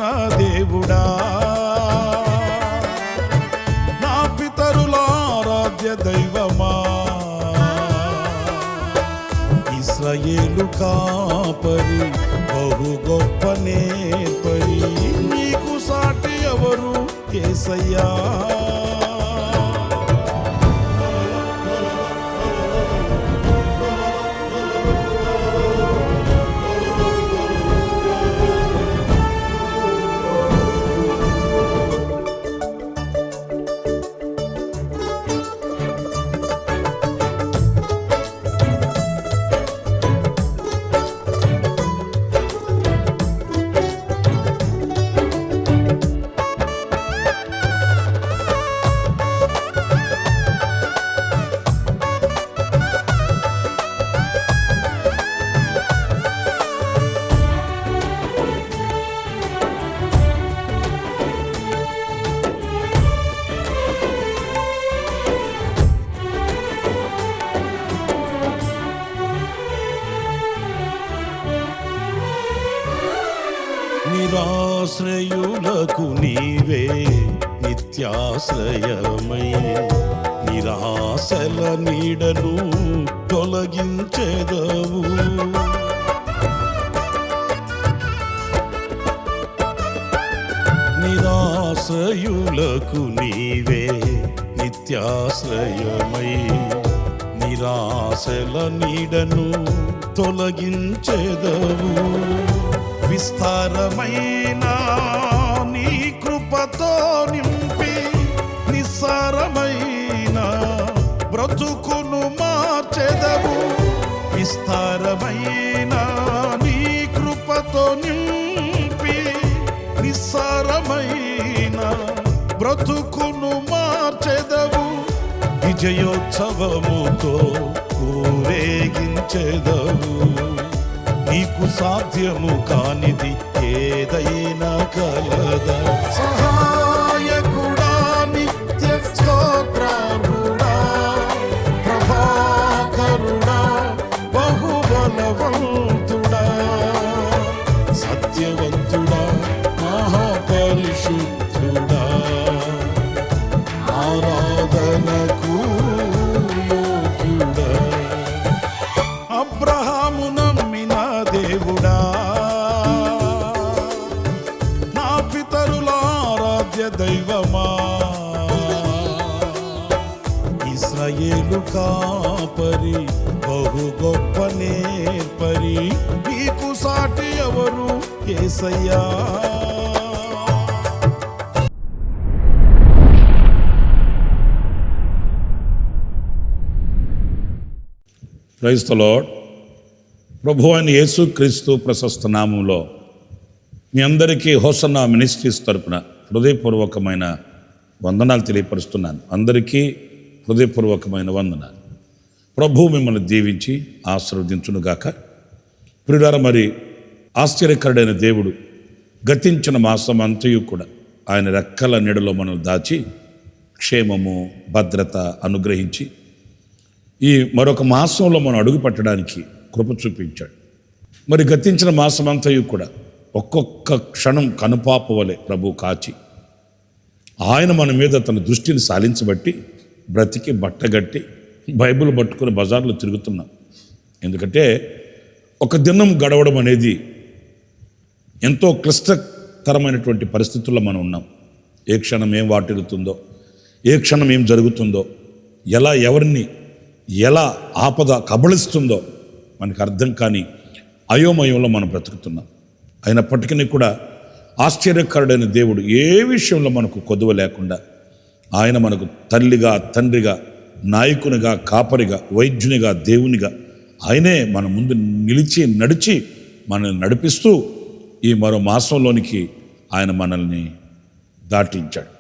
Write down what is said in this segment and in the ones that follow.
నా దేవుడా, నా పితరుల ఆరాధ్య దైవమా, ఇశ్రాయేలు కాపరి బహు గొప్ప నేపరి, నీకు సాటి ఎవరు యేసయ్యా. నిరాశ్రయులకు నీవే నిత్యాశ్రయమై, నిరాశల నీడను తొలగించెదవు. నిరాశ్రయులకు నీవే నిత్యాశ్రయమై, నిరాశల నీడను తొలగించెదవు. విస్తారమైన నీ కృపతో నింపి, నిస్సారమైన బ్రతుకును మార్చెదవు. విస్తారమైన నీ కృపతో నింపి, నిస్సారమైన బ్రతుకును మార్చెదవు. విజయోత్సవముతో ఊరేగించెదవు. నీకు సాధ్యము కానిది ఏదైనా కలదా. సహాయకుడా, నిత్య స్తోత్రార్హుడా, ప్రభాకరుడా, బహుబలవంతుడా, సత్యవంతుడా, మహాపరిశుద్ధుడా, ఆరాధనకు యోగ్యుడా. అబ్రహాము నమ్మిన దేవుడా, నా పితరుల ఆరాధ్య దైవమా, ఇశ్రాయేలు కాపరి బహు గొప్ప నేపరి, నీకు సాటి ఎవరు యేసయ్యా. Praise the lord. ప్రభువైన అయిన యేసుక్రీస్తు ప్రశస్త నామంలో మీ అందరికీ హోసన్నా మినిస్ట్రీస్ తరపున హృదయపూర్వకమైన వందనాలు తెలియపరుస్తున్నాను. అందరికీ హృదయపూర్వకమైన వందనాలు. ప్రభు మిమ్మల్ని దీవించి ఆశీర్వదించునుగాక. ప్రియులారా, మరి ఆశ్చర్యకరుడైన దేవుడు గతించిన మాసం అంతయు కూడా ఆయన రెక్కల నీడలో మనల్ని దాచి క్షేమము భద్రత అనుగ్రహించి ఈ మరొక మాసంలో మనం అడుగు పెట్టడానికి కృప చూపించాడు. మరి గతించిన మాసమంతయు కూడా ఒక్కొక్క క్షణం కనుపాప వలె ప్రభు కాచి ఆయన మన మీద తన దృష్టిని సాలించబట్టి బ్రతికి బట్టగట్టి బైబిల్ పట్టుకుని బజార్లో తిరుగుతున్నాం. ఎందుకంటే ఒక దినం గడవడం అనేది ఎంతో క్లిష్టకరమైనటువంటి పరిస్థితుల్లో మనం ఉన్నాం. ఏ క్షణం ఏం వాటిల్లుతుందో, ఏ క్షణం ఏం జరుగుతుందో, ఎలా ఎవరిని ఎలా ఆపద కబళిస్తుందో మనకు అర్థం కాని అయోమయంలో మనం బ్రతుకుతున్నాం. అయినప్పటికీ కూడా ఆశ్చర్యకరుడైన దేవుడు ఏ విషయంలో మనకు కొదువ లేకుండా ఆయన మనకు తల్లిగా, తండ్రిగా, నాయకునిగా, కాపరిగా, వైద్యునిగా, దేవునిగా ఆయనే మన ముందు నిలిచి నడిచి మనల్ని నడిపిస్తూ ఈ మరో మాసంలోనికి ఆయన మనల్ని దాటించాడు.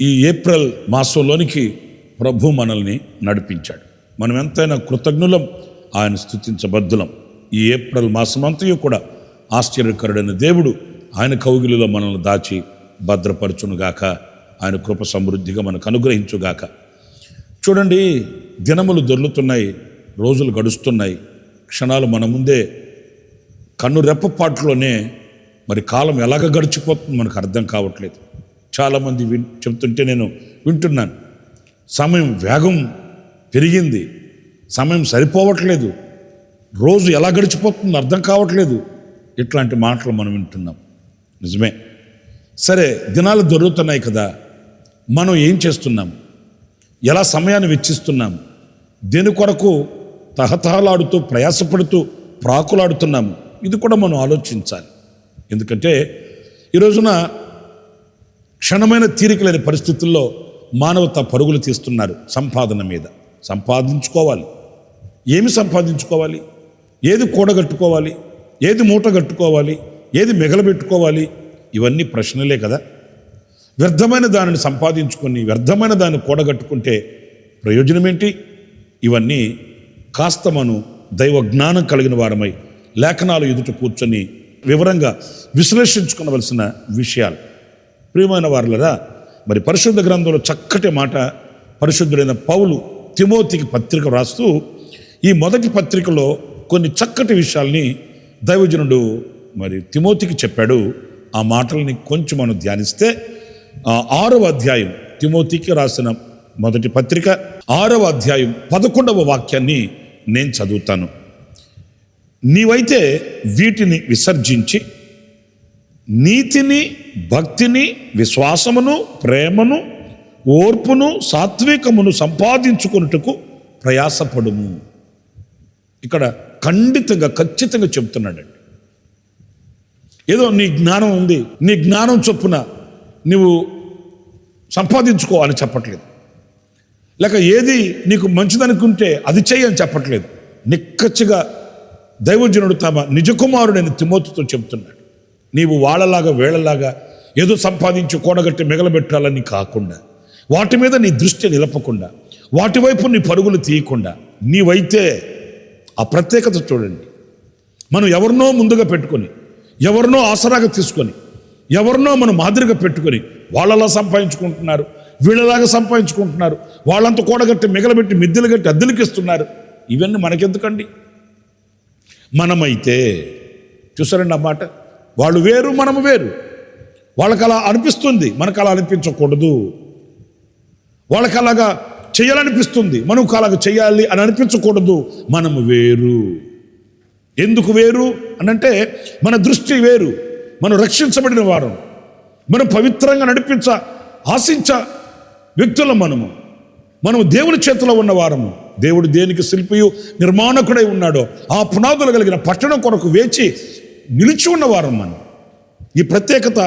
ఈ ఏప్రిల్ మాసంలోనికి ప్రభు మనల్ని నడిపించాడు. మనం ఎంతైనా కృతజ్ఞులం, ఆయన స్తుతించబద్దులం. ఈ ఏప్రిల్ మాసమంతయు కూడా ఆశ్చర్యకరుడైన దేవుడు ఆయన కౌగిలిలో మనల్ని దాచి భద్రపరచునుగాక. ఆయన కృప సమృద్ధిగా మనకు అనుగ్రహించుగాక. చూడండి, దినములు దొర్లుతున్నాయి, రోజులు గడుస్తున్నాయి, క్షణాలు మన ముందే కన్ను రెప్పపాట్లోనే మరి కాలం ఎలాగ గడిచిపోతుంది మనకు అర్థం కావట్లేదు. చాలామంది చెప్తుంటే నేను వింటున్నాను, సమయం వేగం పెరిగింది, సమయం సరిపోవట్లేదు, రోజు ఎలా గడిచిపోతుందో అర్థం కావట్లేదు, ఇట్లాంటి మాటలు మనం వింటున్నాం. నిజమే. సరే, దినాలు దొరుకుతున్నాయి కదా, మనం ఏం చేస్తున్నాం, ఎలా సమయాన్ని వెచ్చిస్తున్నాం, దేని కొరకు తహతహలాడుతూ ప్రయాసపడుతూ ప్రాకులాడుతున్నాము, ఇది కూడా మనం ఆలోచించాలి. ఎందుకంటే ఈ రోజున క్షణమైన తీరిక లేని పరిస్థితుల్లో మానవత పరుగులు తీస్తున్నారు సంపాదన మీద. సంపాదించుకోవాలి. ఏమి సంపాదించుకోవాలి, ఏది కూడగట్టుకోవాలి, ఏది మూట కట్టుకోవాలి, ఏది మిగలబెట్టుకోవాలి, ఇవన్నీ ప్రశ్నలే కదా. వ్యర్థమైన దానిని సంపాదించుకొని వ్యర్థమైన దాన్ని కూడగట్టుకుంటే ప్రయోజనం ఏంటి? ఇవన్నీ కాస్త మనం దైవ జ్ఞానం కలిగిన వారమై లేఖనాలు ఎదుట కూర్చొని వివరంగా విశ్లేషించుకోవలసిన విషయాలు. ప్రియమైన వారులరా, మరి పరిశుద్ధ గ్రంథంలో చక్కటి మాట పరిశుద్ధుడైన పౌలు తిమోతికి పత్రిక రాస్తూ ఈ మొదటి పత్రికలో కొన్ని చక్కటి విషయాల్ని దైవజనుడు మరి తిమోతికి చెప్పాడు. ఆ మాటల్ని కొంచెం మనం ధ్యానిస్తే 6వ అధ్యాయం, తిమోతికి రాసిన మొదటి పత్రిక 6వ అధ్యాయం 11వ వాక్యాన్ని నేను చదువుతాను. నీవైతే వీటిని విసర్జించి నీతిని, భక్తిని, విశ్వాసమును, ప్రేమను, ఓర్పును, సాత్వికమును సంపాదించుకొనుటకు ప్రయాసపడుము. ఇక్కడ ఖచ్చితంగా చెప్తున్నాడండి. ఏదో నీ జ్ఞానం ఉంది, నీ జ్ఞానం చొప్పున నువ్వు సంపాదించుకో అని చెప్పట్లేదు, లేక ఏది నీకు మంచిదనుకుంటే అది చెయ్యి అని చెప్పట్లేదు. నిక్కచ్చిగా దైవజనుడు తమ నిజకుమారుడైన తిమోతితో చెప్తున్నాడు, నీవు వాళ్ళలాగా వీళ్ళలాగా ఏదో సంపాదించి కూడగట్టి మిగలబెట్టాలని కాకుండా, వాటి మీద నీ దృష్టి నిలపకుండా, వాటి వైపు నీ పరుగులు తీయకుండా, నీవైతే ఆ ప్రత్యేకత చూడండి. మనం ఎవరినో ముందుగా పెట్టుకొని, ఎవరినో ఆసరాగా తీసుకొని, ఎవరినో మనం మాదిరిగా పెట్టుకొని వాళ్ళలా సంపాదించుకుంటున్నారు, వీళ్ళలాగా సంపాదించుకుంటున్నారు, వాళ్ళంతా కూడగట్టి మిగలబెట్టి మిద్దెలు కట్టి అద్దెలకి ఇస్తున్నారు. ఇవన్నీ మనకెందుకండి? మనమైతే చూసారండి ఆ మాట, వాళ్ళు వేరు మనము వేరు. వాళ్ళకి అలా అనిపిస్తుంది, మనకు అలా అనిపించకూడదు. వాళ్ళకి అలాగా చేయాలనిపిస్తుంది, మనకు అలాగా చేయాలి అని అనిపించకూడదు. మనము వేరు. ఎందుకు వేరు అనంటే మన దృష్టి వేరు. మనం రక్షించబడిన వారం, మనం పవిత్రంగా ఆశించ వ్యక్తులం. మనము దేవుని చేతిలో ఉన్న వారము. దేవుడు దేనికి శిల్పియు నిర్మాణకుడై ఉన్నాడో ఆ పునాదులు కలిగిన పట్టణం కొరకు వేచి నిలిచి ఉన్నవారం మనం. ఈ ప్రత్యేకత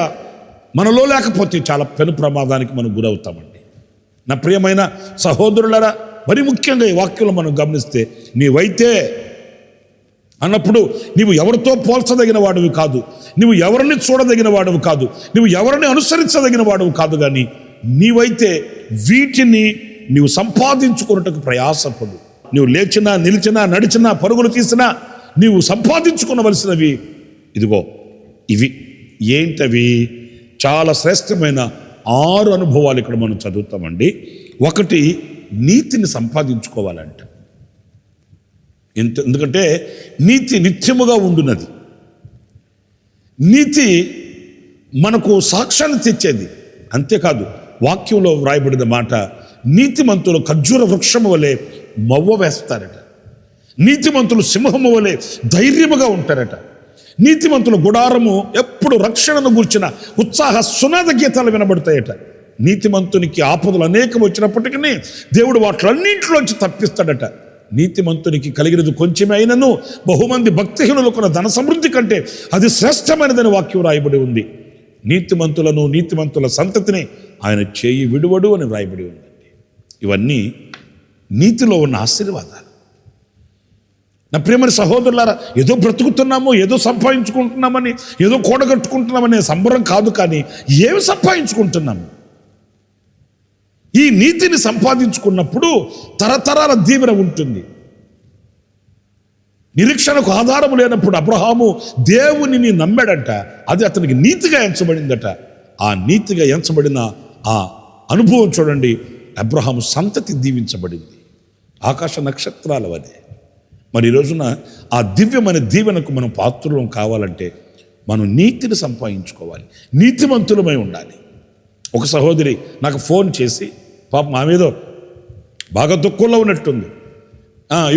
మనలో లేకపోతే చాలా పెను ప్రమాదానికి మనం గురవుతామండి. నా ప్రియమైన సహోదరులారా, మరి ముఖ్యంగా ఈ వాక్యంలో మనం గమనిస్తే, నీవైతే అన్నప్పుడు నీవు ఎవరితో పోల్చదగిన వాడువి కాదు, నువ్వు ఎవరిని చూడదగిన వాడువు కాదు, నువ్వు ఎవరిని అనుసరించదగిన వాడువు కాదు. కానీ నీవైతే వీటిని నీవు సంపాదించుకున్నట్టుకు ప్రయాసపడు. నువ్వు లేచినా, నిలిచినా, నడిచినా, పరుగులు తీసినా నీవు సంపాదించుకునవలసినవి ఇదిగో ఇవి. ఏంటవి? చాలా శ్రేష్టమైన 6 అనుభవాలు ఇక్కడ మనం చదువుతామండి. ఒకటి, నీతిని సంపాదించుకోవాలంట. ఎందుకంటే నీతి నిత్యముగా ఉండునది. నీతి మనకు సాక్ష్యాన్ని తెచ్చేది. అంతేకాదు, వాక్యంలో వ్రాయబడిన మాట, నీతిమంతులు ఖర్జూర వృక్షము వలె మవ్వ వేస్తారట. నీతిమంతులు సింహము వలె ధైర్యముగా ఉంటారట. నీతిమంతుల గుడారము ఎప్పుడు రక్షణను గూర్చిన ఉత్సాహ సునాద గీతాలు వినబడతాయట. నీతిమంతునికి ఆపదలు అనేకం వచ్చినప్పటికీ దేవుడు వాటిలన్నింటిలోంచి తప్పిస్తాడట. నీతిమంతునికి కలిగినది కొంచెమే అయినను బహుమంది భక్తిహీనులకున్న ధన సమృద్ధి కంటే అది శ్రేష్టమైనదని వాక్యం రాయబడి ఉంది. నీతిమంతులను, నీతిమంతుల సంతతిని ఆయన చేయి విడువడు అని వ్రాయబడి ఉందండి. ఇవన్నీ నీతిలో ఉన్న ఆశీర్వాదాలు. నా ప్రియమైన సహోదరులారా, ఏదో బ్రతుకుతున్నాము, ఏదో సంపాదించుకుంటున్నామని, ఏదో కూడగట్టుకుంటున్నామనే సంబరం కాదు. కానీ ఏమి సంపాదించుకుంటున్నాము? ఈ నీతిని సంపాదించుకున్నప్పుడు తరతరాల దీవెన ఉంటుంది. నిరీక్షణకు ఆధారము లేనప్పుడు అబ్రహాము దేవునిని నమ్మాడంట. అది అతనికి నీతిగా ఎంచబడిందట. ఆ నీతిగా ఎంచబడిన ఆ అనుభవం చూడండి, అబ్రహాము సంతతి దీవించబడింది. ఆకాశ నక్షత్రాల వలె. మరి ఈ రోజున ఆ దివ్యమైన దీవెనకు మనం పాత్రులం కావాలంటే మనం నీతిని సంపాదించుకోవాలి, నీతిమంతులమై ఉండాలి. ఒక సహోదరి నాకు ఫోన్ చేసి, పాపం ఆమె ఏదో బాగా దుఃఖంలో ఉన్నట్టుంది,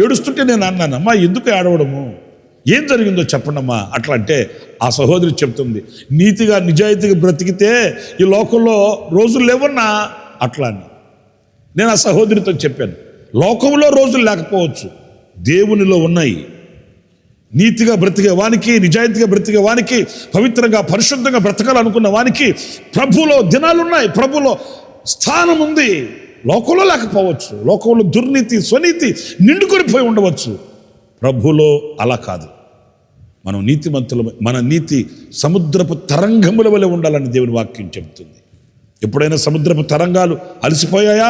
ఏడుస్తుంటే నేను అన్నాను, అమ్మా ఎందుకు ఏడవడము, ఏం జరిగిందో చెప్పండమ్మా. అట్లా అంటే ఆ సహోదరి చెప్తుంది, నీతిగా నిజాయితీగా బ్రతికితే ఈ లోకంలో రోజులు లేవన్నా అట్లా అని. నేను ఆ సహోదరితో చెప్పాను, లోకంలో రోజులు లేకపోవచ్చు, దేవునిలో ఉన్నాయి. నీతిగా బ్రతికే వానికి, నిజాయితీగా బ్రతికే వానికి, పవిత్రంగా పరిశుద్ధంగా బ్రతకాలనుకున్న వానికి ప్రభులో దినాలున్నాయి, ప్రభులో స్థానం ఉంది. లోకంలో లేకపోవచ్చు, లోకంలో దుర్నీతి స్వనీతి నిండుకొనిపోయి ఉండవచ్చు. ప్రభులో అలా కాదు. మనం నీతిమంతులు, మన నీతి సముద్రపు తరంగముల వలె ఉండాలని దేవుని వాక్యం చెబుతుంది. ఎప్పుడైనా సముద్రపు తరంగాలు అలసిపోయాయా?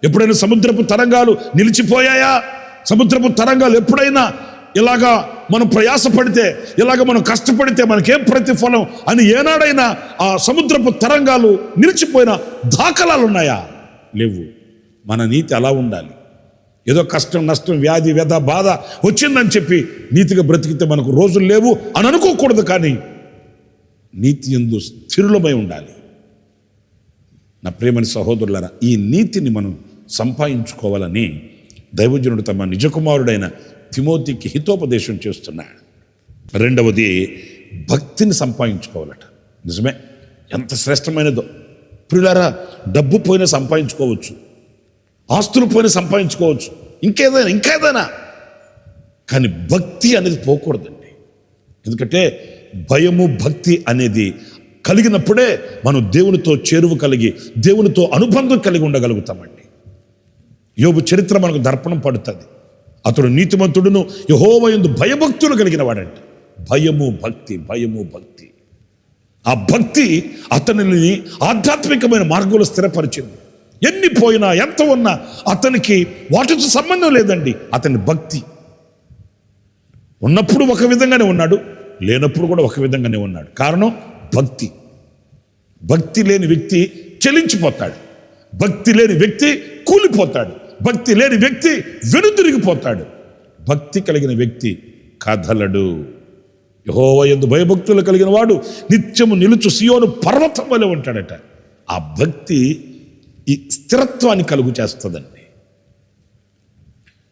ఎప్పుడైనా సముద్రపు తరంగాలు నిలిచిపోయాయా? సముద్రపు తరంగాలు ఎప్పుడైనా ఇలాగా మనం ప్రయాసపడితే, ఇలాగ మనం కష్టపడితే మనకేం ప్రతిఫలం అని ఏనాడైనా ఆ సముద్రపు తరంగాలు నిలిచిపోయిన దాఖలాలు ఉన్నాయా? లేవు. మన నీతి అలా ఉండాలి. ఏదో కష్టం, నష్టం, వ్యాధి, వ్యధ, బాధ వచ్చిందని చెప్పి నీతిగా బ్రతికితే మనకు రోజులు లేవు అని అనుకోకూడదు. కానీ నీతి యందు స్థిరులమై ఉండాలి. నా ప్రియమైన సహోదరులారా, ఈ నీతిని మనం సంపాదించుకోవాలని దైవజనుడు తమ నిజకుమారుడైన తిమోతికి హితోపదేశం చేస్తున్నాడు. రెండవది, భక్తిని సంపాదించుకోవాలట. నిజమే, ఎంత శ్రేష్టమైనదో. ప్రియులారా, డబ్బు పోయినా సంపాదించుకోవచ్చు, ఆస్తులు పోయినా సంపాదించుకోవచ్చు, ఇంకేదైనా, కానీ భక్తి అనేది పోకూడదండి. ఎందుకంటే భయము, భక్తి అనేది కలిగినప్పుడే మనం దేవునితో చేరువ కలిగి, దేవునితో అనుబంధం కలిగి ఉండగలుగుతామండి. యోబు చరిత్ర మనకు దర్పణం పడుతుంది. అతడు నీతిమంతుడును యెహోవా యందు భయభక్తులు కలిగిన వాడంట. భయము భక్తి, భయము భక్తి. ఆ భక్తి అతనిని ఆధ్యాత్మికమైన మార్గంలో స్థిరపరిచింది. ఎన్ని పోయినా, ఎంత ఉన్నా అతనికి వాటితో సంబంధం లేదండి. అతని భక్తి ఉన్నప్పుడు ఒక విధంగానే ఉన్నాడు, లేనప్పుడు కూడా ఒక విధంగానే ఉన్నాడు. కారణం భక్తి. భక్తి లేని వ్యక్తి చెలించిపోతాడు, భక్తి లేని వ్యక్తి కూలిపోతాడు, భక్తి లేని వ్యక్తి వెనుదిరిగిపోతాడు. భక్తి కలిగిన వ్యక్తి కదలడు. యెహోవా యందు భయభక్తులు కలిగిన వాడు నిత్యము నిలుచు సియోను పర్వతం వలె ఉంటాడట. ఆ భక్తి ఈ స్థిరత్వాన్ని కలుగు చేస్తుందండి.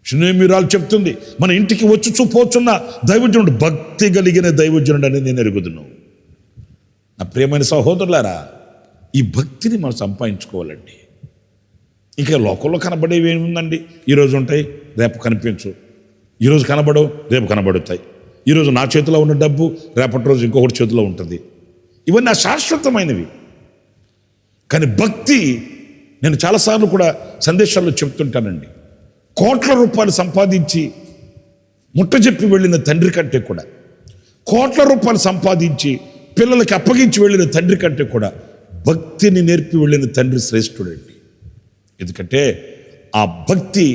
షునేమీరాలు చెప్తుంది, మన ఇంటికి వచ్చుచూ పోచున్న దైవజనుడు భక్తి కలిగిన దైవజనుడు అని నేను ఎరుగుదును. నా ప్రియమైన సహోదరులారా, ఈ భక్తిని మనం సంపాదించుకోవాలండి. ఇంకా లోకంలో కనబడేవి ఏముందండి? ఈరోజు ఉంటాయి, రేపు కనిపించు. ఈరోజు కనబడవు, రేపు కనబడుతాయి. ఈరోజు నా చేతిలో ఉన్న డబ్బు రేపటి రోజు ఇంకొకటి చేతిలో ఉంటుంది. ఇవన్నీ అశాశ్వతమైనవి. కానీ భక్తి, నేను చాలాసార్లు కూడా సందేశాల్లో చెప్తుంటానండి, కోట్ల రూపాయలు సంపాదించి ముట్టజెప్పి వెళ్ళిన తండ్రి కంటే కూడా, కోట్ల రూపాయలు సంపాదించి పిల్లలకి అప్పగించి వెళ్ళిన తండ్రి కంటే కూడా భక్తిని నేర్పి వెళ్ళిన తండ్రి శ్రేష్ఠుడండి. ఎందుకంటే ఆ భక్తి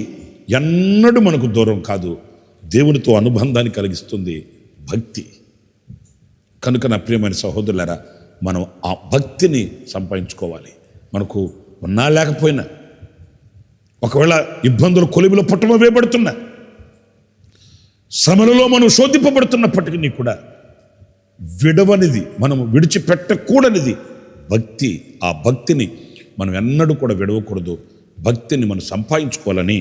ఎన్నడూ మనకు దూరం కాదు, దేవునితో అనుబంధాన్ని కలిగిస్తుంది భక్తి. కనుక నా ప్రియమైన సహోదరులారా, మనం ఆ భక్తిని సంపాదించుకోవాలి. మనకు ఉన్నా లేకపోయినా, ఒకవేళ ఇబ్బందులు కొలిమిలో పుట్టమ వేయబడుతున్నా, శ్రమలలో మనం శోధింపబడుతున్నప్పటికీ కూడా విడవనిది, మనం విడిచిపెట్టకూడనిది భక్తి. ఆ భక్తిని మనం ఎన్నడూ కూడా విడవకూడదు. భక్తిని మనం సంపాదించుకోవాలని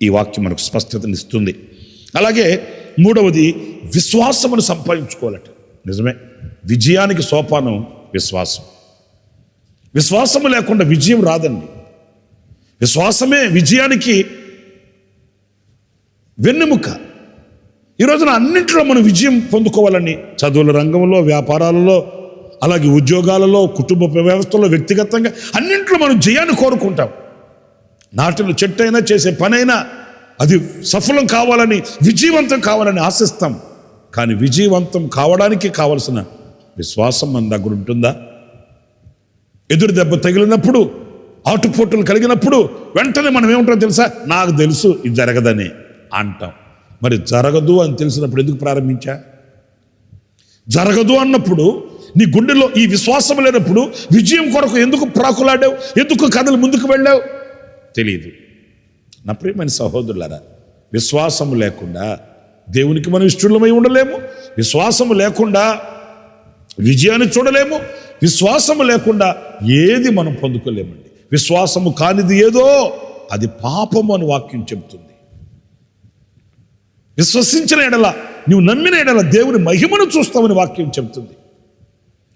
ఈ వాక్యం మనకు స్పష్టతనిస్తుంది. అలాగే మూడవది, విశ్వాసమును సంపాదించుకోవాలట. నిజమే, విజయానికి సోపానం విశ్వాసం. విశ్వాసము లేకుండా విజయం రాదండి. విశ్వాసమే విజయానికి వెన్నెముక. ఈ రోజున అన్నింటిలో మనం విజయం పొందుకోవాలని, చదువుల రంగంలో, వ్యాపారాలలో, అలాగే ఉద్యోగాలలో, కుటుంబ వ్యవస్థలో, వ్యక్తిగతంగా అన్నింటిలో మనం జయాన్ని కోరుకుంటాం. నాటిన చెట్టు అయినా, చేసే పనైనా అది సఫలం కావాలని, విజయవంతం కావాలని ఆశిస్తాం. కానీ విజయవంతం కావడానికి కావలసిన విశ్వాసం మన దగ్గర ఉంటుందా? ఎదురు దెబ్బ తగిలినప్పుడు, ఆటుపోటులు కలిగినప్పుడు వెంటనే మనం ఏమంటాం తెలుసా? నాకు తెలుసు ఇది జరగదని అంటాం. మరి జరగదు అని తెలిసినప్పుడు ఎందుకు ప్రారంభించా? జరగదు అన్నప్పుడు నీ గుండెలో ఈ విశ్వాసం లేనప్పుడు విజయం కొరకు ఎందుకు ప్రాకులాడావు? ఎందుకు కథలు ముందుకు వెళ్ళావు? తెలియదు. నా ప్రియమైన సహోదరులారా, విశ్వాసము లేకుండా దేవునికి మనం ఇష్టలమై ఉండలేము. విశ్వాసము లేకుండా విజయాన్ని చూడలేము. విశ్వాసము లేకుండా ఏది మనం పొందుకోలేమండి. విశ్వాసము కానిది ఏదో అది పాపము అని వాక్యం చెబుతుంది. విశ్వసించిన ఎడల, నువ్వు నమ్మిన ఎడల దేవుని మహిమను చూస్తామని వాక్యం చెబుతుంది.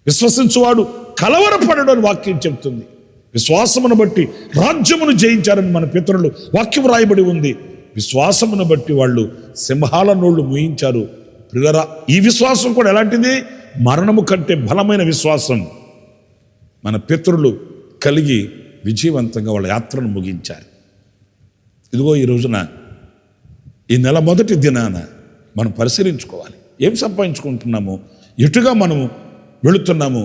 విశ్వసించువాడు కలవరపడడు అని వాక్యం చెబుతుంది. విశ్వాసమును బట్టి రాజ్యమును జయించారని మన పితరులు వాక్యం రాయబడి ఉంది. విశ్వాసమును బట్టి వాళ్ళు సింహాల నోళ్లు మూయించారు. ప్రియులారా, ఈ విశ్వాసం కూడా ఎలాంటిది? మరణము కంటే బలమైన విశ్వాసం. మన పితరులు కలిగి విజయవంతంగా వాళ్ళ యాత్రను ముగించారు. ఇదిగో ఈ రోజున, ఈ నెల మొదటి దినాన మనం పరిశీలించుకోవాలి. ఏం సంపాదించుకుంటున్నాము, ఎటుగా మనము వెళుతున్నాము,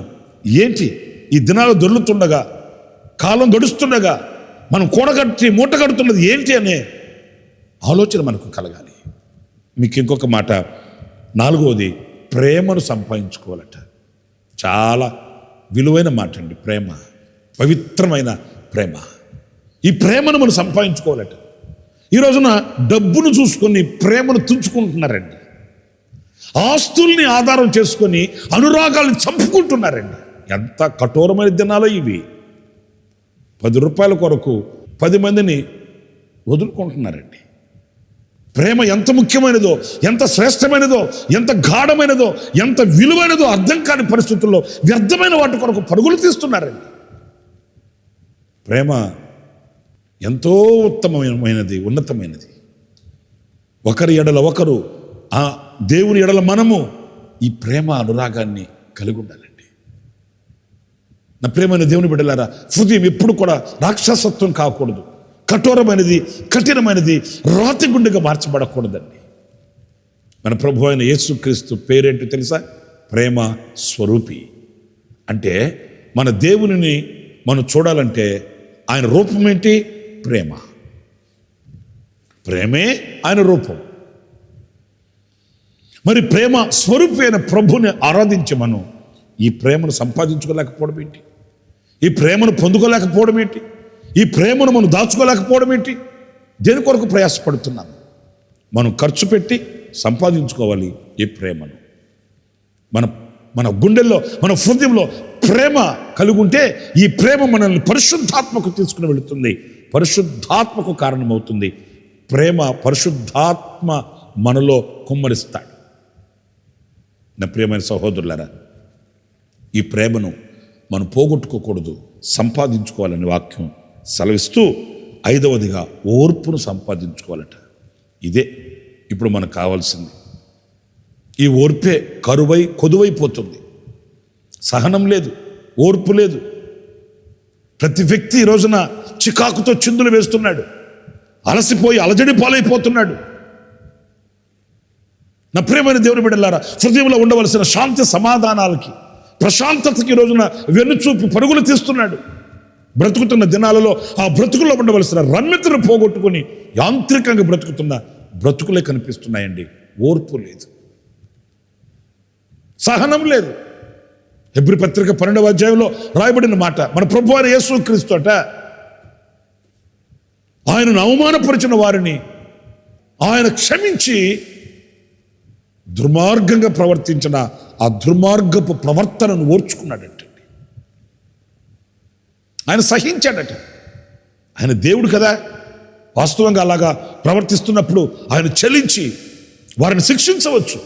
ఏంటి ఈ దినాలు దొర్లుతుండగా, కాలం గడుస్తుండగా మనం కూడగట్టి మూట కడుతున్నది ఏంటి అనే ఆలోచన మనకు కలగాలి. మీకు ఇంకొక మాట, 4వది ప్రేమను సంపాదించుకోవాలట. చాలా విలువైన మాట అండి ప్రేమ, పవిత్రమైన ప్రేమ. ఈ ప్రేమను మనం సంపాదించుకోవాలట. ఈ రోజున డబ్బును చూసుకొని ప్రేమను తుంచుకుంటున్నారండి. ఆస్తుల్ని ఆధారం చేసుకొని అనురాగాలను చంపుకుంటున్నారండి. ఎంత కఠోరమైన దినాలో ఇవి. 10 రూపాయల కొరకు 10 మందిని వదులుకుంటున్నారండి. ప్రేమ ఎంత ముఖ్యమైనదో, ఎంత శ్రేష్టమైనదో, ఎంత గాఢమైనదో, ఎంత విలువైనదో అర్థం కాని పరిస్థితుల్లో వ్యర్థమైన వాటి కొరకు పరుగులు తీస్తున్నారండి. ప్రేమ ఎంతో ఉత్తమమైనది, ఉన్నతమైనది. ఒకరి ఎడల ఒకరు, ఆ దేవుని ఎడల మనము ఈ ప్రేమ అనురాగాన్ని కలిగి ఉండాలండి. నా ప్రేమైన దేవుని బిడ్డలారా, హృదయం ఎప్పుడు కూడా రాక్షసత్వం కాకూడదు. కఠోరమైనది, కఠినమైనది, రాతి గుండెగా మార్చబడకూడదండి. మన ప్రభు అయిన యేసుక్రీస్తు పేరేంటో తెలుసా? ప్రేమ స్వరూపి. అంటే మన దేవునిని మనం చూడాలంటే ఆయన రూపం ఏంటి? ప్రేమ. ప్రేమే ఆయన రూపం. మరి ప్రేమ స్వరూపి అయిన ప్రభుని ఆరాధించి మనం ఈ ప్రేమను సంపాదించుకోలేకపోవడం ఏంటి? ఈ ప్రేమను పొందుకోలేకపోవడం ఏంటి? ఈ ప్రేమను మనం దాచుకోలేకపోవడం ఏంటి? దేని కొరకు ప్రయాసపడుతున్నాం? మనం ఖర్చు పెట్టి సంపాదించుకోవాలి ఈ ప్రేమను. మన గుండెల్లో, మన హృదయంలో ప్రేమ కలిగి ఉంటే ఈ ప్రేమ మనల్ని పరిశుద్ధాత్మకు తీసుకుని వెళుతుంది, పరిశుద్ధాత్మకు కారణమవుతుంది. ప్రేమ పరిశుద్ధాత్మ మనలో కుమ్మరిస్తాడు. నా ప్రియమైన సహోదరులారా, ఈ ప్రేమను మనం పోగొట్టుకోకూడదు, సంపాదించుకోవాలని వాక్యం సెలవిస్తూ 5వదిగా ఓర్పును సంపాదించుకోవాలట. ఇదే ఇప్పుడు మనకు కావాల్సింది. ఈ ఓర్పే కరువై కొదువైపోతుంది. సహనం లేదు, ఓర్పు లేదు. ప్రతి వ్యక్తి ఈ రోజున చికాకుతో చిందులు వేస్తున్నాడు, అలసిపోయి అలజడి పాలైపోతున్నాడు. నా ప్రియమైన దేవుని బిడ్డలారా, హృదయంలో ఉండవలసిన శాంతి సమాధానాలకి, ప్రశాంతతకి ఈ రోజున వెన్నుచూపి పరుగులు తీస్తున్నాడు. బ్రతుకుతున్న దినాలలో ఆ బ్రతుకుల్లో ఉండవలసిన రమ్యతను పోగొట్టుకొని యాంత్రికంగా బ్రతుకుతున్న బ్రతుకులే కనిపిస్తున్నాయండి. ఓర్పు లేదు, సహనం లేదు. హెబ్రీ పత్రిక 12వ అధ్యాయంలో రాయబడిన మాట, మన ప్రభువు అయిన యేసుక్రీస్తు అట ఆయనను అవమానపరిచిన వారిని ఆయన క్షమించి దుర్మార్గంగా ప్రవర్తించిన ఆ దుర్మార్గపు ప్రవర్తనను ఓర్చుకున్నాడట. ఆయన సహించాడట. ఆయన దేవుడు కదా, వాస్తవంగా అలాగా ప్రవర్తిస్తున్నప్పుడు ఆయన చలించి వారిని శిక్షించవచ్చు,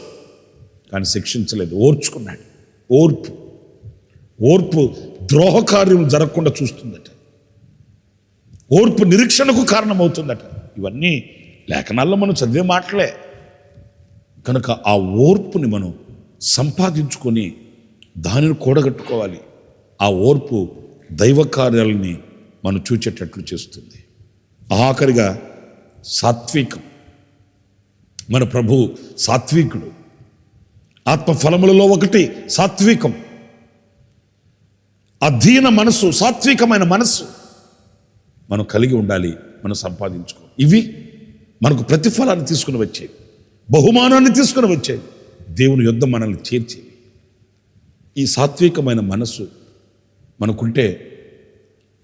కానీ శిక్షించలేదు, ఓర్చుకున్నాడు. ఓర్పు ద్రోహకార్యం జరగకుండా చూస్తుందట. ఓర్పు నిరీక్షణకు కారణమవుతుందట. ఇవన్నీ లేఖనాల్లో మనం చదివే మాటలే. కనుక ఆ ఓర్పుని మనం సంపాదించుకొని దానిని కూడగట్టుకోవాలి. ఆ ఓర్పు దైవ కార్యాలని మనం చూచేటట్లు చేస్తుంది. ఆఖరిగా సాత్వికం. మన ప్రభువు సాత్వికుడు. ఆత్మఫలములలో ఒకటి సాత్వికం. అధీన మనసు, సాత్వికమైన మనసు మనం కలిగి ఉండాలి, మనం సంపాదించుకోవాలి. ఇవి మనకు ప్రతిఫలాన్ని తీసుకుని వచ్చేవి, బహుమానాన్ని తీసుకుని వచ్చేవి, దేవుని యొద్ద మనల్ని చేర్చేవి. ఈ సాత్వికమైన మనసు మనకుంటే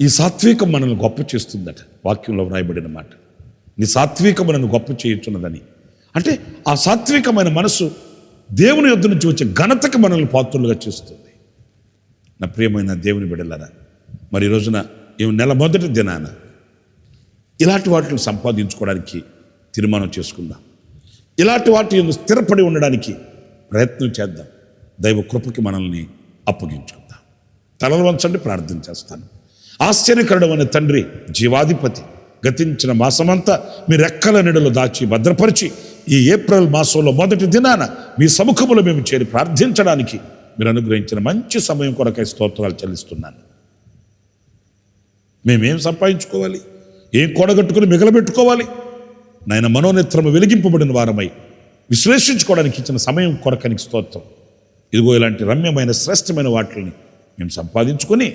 ఈ సాత్వికం మనల్ని గొప్ప చేస్తుందట. వాక్యంలో వ్రాయబడిన మాట, నీ సాత్వికం మనల్ని గొప్ప చేయుచున్నదని. అంటే ఆ సాత్వికమైన మనసు దేవుని యొద్ద నుంచి వచ్చే ఘనతకి మనల్ని పాత్రులుగా చేస్తుంది. నా ప్రియమైన దేవుని బిడ్డలారా, మరి ఈ రోజున ఈ నెల మొదటి దినాన ఇలాంటి వాటిని సంపాదించుకోవడానికి తీర్మానం చేసుకుందాం. ఇలాంటి వాటి స్థిరపడి ఉండడానికి ప్రయత్నం చేద్దాం. దైవ కృపకి మనల్ని అప్పగించుకుందాం. తలలు వంచండి, ప్రార్థన చేస్తాను. ఆశ్చర్యకరుడమైన తండ్రి, జీవాధిపతి, గతించిన మాసమంతా మీ రెక్కల నీడలో దాచి భద్రపరిచి ఈ ఏప్రిల్ మాసంలో మొదటి దినాన మీ సముఖములో మేము చేరి ప్రార్థించడానికి మీరు అనుగ్రహించిన మంచి సమయం కొరకై స్తోత్రాలు చెల్లిస్తున్నాను. మేమేం సంపాదించుకోవాలి, ఏం కూడగట్టుకుని మిగలబెట్టుకోవాలి? నాయన, మనోనేత్రము వెలిగింపబడిన వారమై విశ్లేషించుకోవడానికి ఇచ్చిన సమయం కొరకనికి స్తోత్రం. ఇదిగో ఇలాంటి రమ్యమైన శ్రేష్టమైన వాటిని మేము సంపాదించుకొని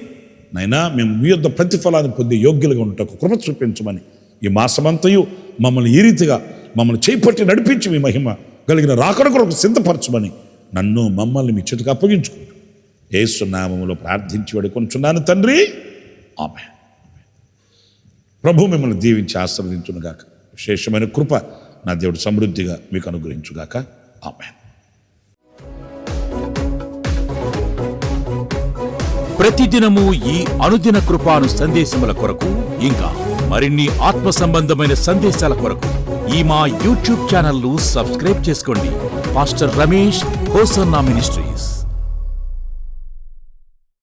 నైనా మేము మీ యొద్ద ప్రతిఫలాన్ని పొందే యోగ్యులుగా ఉండటకు కృప చూపించమని ఈ మాసమంతయు మమ్మల్ని ఈ రీతిగా మమ్మల్ని చేపట్టి నడిపించి మీ మహిమ కలిగిన రాకడ కొరకు సిద్ధపరచమని నన్ను మమ్మల్ని మీ చేతికి అప్పగించుకుంటూ యేసు నామములో ప్రార్థించి వేడుకొనుచున్నాను తండ్రి, ఆమేన్. ప్రభు మిమ్మల్ని దీవించి ఆశీర్వదించునుగాక. విశేషమైన కృప నా దేవుడు సమృద్ధిగా మీకు అనుగ్రహించుగాక. ఆమేన్. ప్రతిదినము ఈ అనుదిన కృపాను సందేశముల కొరకు, ఇంకా మరిన్ని ఆత్మ సంబంధమైన సందేశాల కొరకు ఈ మా యూట్యూబ్ ఛానల్ ను సబ్స్క్రైబ్ చేసుకోండి. Pastor Ramesh hosanna ministries.